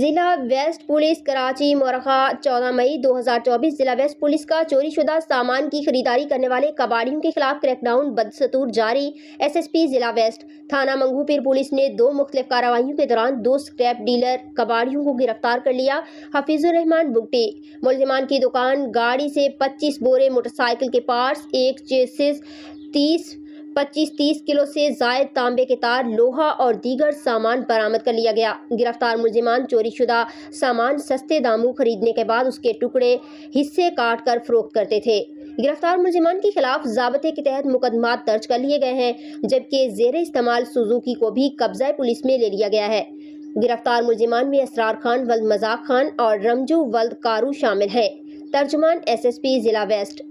ضلع waste police Karachi مورخہ 14 مئی 2024 ضلع waste police کا چوری شدہ سامان کی خریداری کرنے والے کباڑیوں کے خلاف کریک ڈاؤن بدستور جاری۔ ایس ایس پی ضلع ویسٹ تھانہ منگو پیر پولیس نے 2 مختلف کارروائیوں کے دوران 2 اسکریپ ڈیلر کباڑیوں کو گرفتار کر لیا۔ حفیظ الرحمان بگٹی ملزمان کی دکان گاڑی سے 25 بورے موٹر سائیکل کے پارٹس، ایک چیسز، 25-30 کلو سے زائد تانبے کے تار، لوہا اور دیگر سامان برآمد کر لیا گیا۔ گرفتار ملزمان چوری شدہ سامان سستے داموں خریدنے کے بعد اس کے ٹکڑے حصے کاٹ کر فروخت کرتے تھے۔ گرفتار ملزمان کے خلاف ضابطے کے تحت مقدمات درج کر لیے گئے ہیں، جبکہ زیر استعمال سوزوکی کو بھی قبضہ پولیس میں لے لیا گیا ہے۔ گرفتار ملزمان میں اسرار خان ولد مذاق خان اور رمجو ولد کارو شامل ہیں۔ ترجمان ایس ایس پی ضلع ویسٹ۔